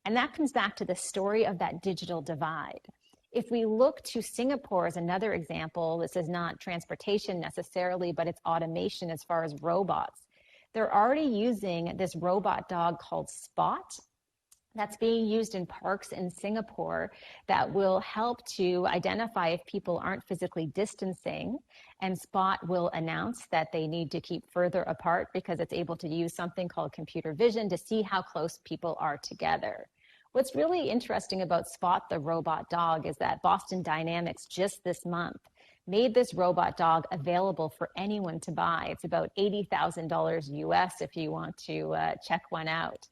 And that comes back to the story of that digital divide. If we look to Singapore as another example, this is not transportation necessarily, but it's automation as far as robots. They're already using this robot dog called Spot that's being used in parks in Singapore that will help to identify if people aren't physically distancing, and Spot will announce that they need to keep further apart because it's able to use something called computer vision to see how close people are together. What's really interesting about Spot the robot dog is that Boston Dynamics just this month made this robot dog available for anyone to buy. It's about $80,000 US if you want to check one out.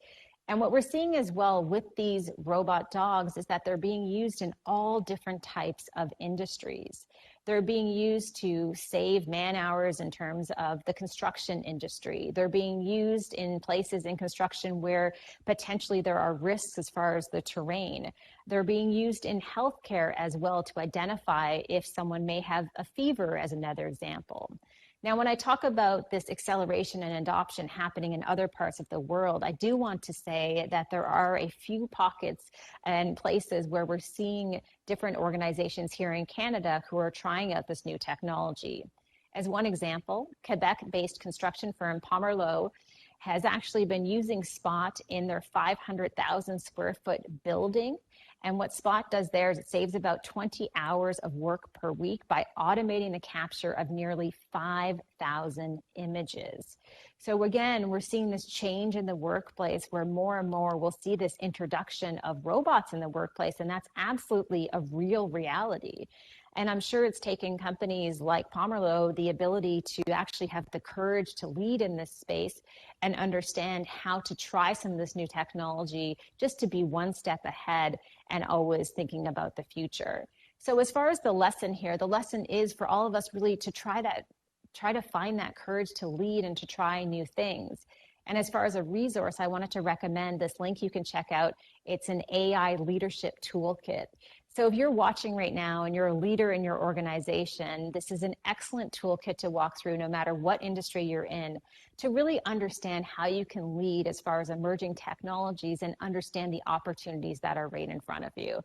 And what we're seeing as well with these robot dogs is that they're being used in all different types of industries. They're being used to save man hours in terms of the construction industry. They're being used in places in construction where potentially there are risks as far as the terrain. They're being used in healthcare as well to identify if someone may have a fever, as another example. Now, when I talk about this acceleration and adoption happening in other parts of the world, I do want to say that there are a few pockets and places where we're seeing different organizations here in Canada who are trying out this new technology. As one example, Quebec-based construction firm Pomerleau has actually been using Spot in their 500,000 square foot building. And what Spot does there is it saves about 20 hours of work per week by automating the capture of nearly 5,000 images. So again, we're seeing this change in the workplace where more and more we'll see this introduction of robots in the workplace, and that's absolutely a real reality. And I'm sure it's taken companies like Pomerleau the ability to actually have the courage to lead in this space and understand how to try some of this new technology just to be one step ahead and always thinking about the future. So as far as the lesson here, the lesson is for all of us really to try to find that courage to lead and to try new things. And as far as a resource, I wanted to recommend this link you can check out. It's an AI leadership toolkit. So if you're watching right now and you're a leader in your organization, this is an excellent toolkit to walk through no matter what industry you're in, to really understand how you can lead as far as emerging technologies and understand the opportunities that are right in front of you.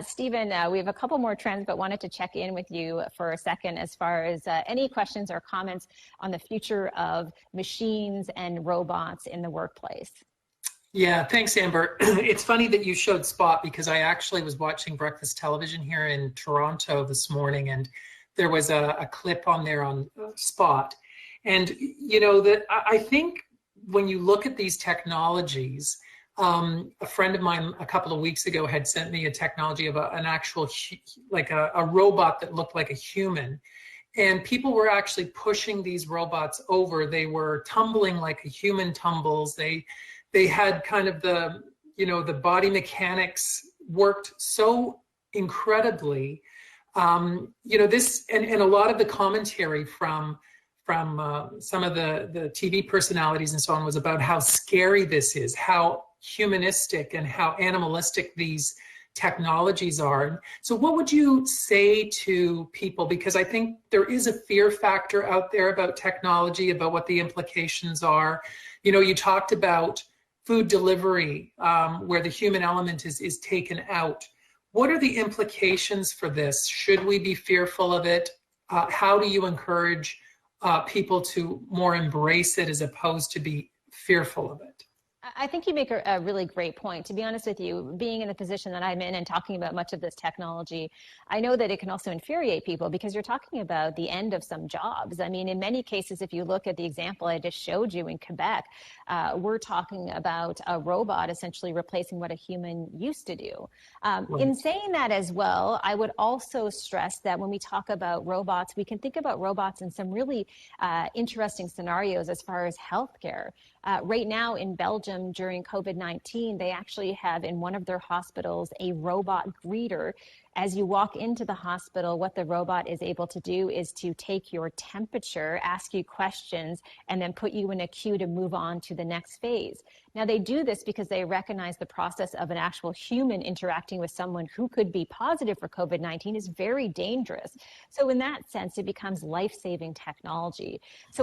Stephen, we have a couple more trends, but wanted to check in with you for a second as far as any questions or comments on the future of machines and robots in the workplace. Yeah, thanks, Amber. It's funny that you showed Spot because I actually was watching breakfast television here in Toronto this morning, and there was a clip on there on Spot. And, you know, that I think when you look at these technologies, a friend of mine a couple of weeks ago had sent me a technology of an actual, like a robot that looked like a human. And people were actually pushing these robots over. They were tumbling like a human tumbles. They had kind of the, you know, the body mechanics worked so incredibly. You know, this, and a lot of the commentary from some of the TV personalities and so on was about how scary this is, how humanistic and how animalistic these technologies are. So what would you say to people? Because I think there is a fear factor out there about technology, about what the implications are. You know, you talked about food delivery, where the human element is taken out. What are the implications for this? Should we be fearful of it? How do you encourage people to more embrace it as opposed to be fearful of it? I think you make a really great point. To be honest with you, being in the position that I'm in and talking about much of this technology, I know that it can also infuriate people because you're talking about the end of some jobs. I mean, in many cases, if you look at the example I just showed you in Quebec, we're talking about a robot essentially replacing what a human used to do. In saying that as well, I would also stress that when we talk about robots, we can think about robots in some really interesting scenarios as far as healthcare. Right now in Belgium, during COVID-19, they actually have in one of their hospitals a robot greeter. As you walk into the hospital, what the robot is able to do is to take your temperature, ask you questions, and then put you in a queue to move on to the next phase. Now, they do this because they recognize the process of an actual human interacting with someone who could be positive for COVID-19 is very dangerous. So in that sense, it becomes life-saving technology. So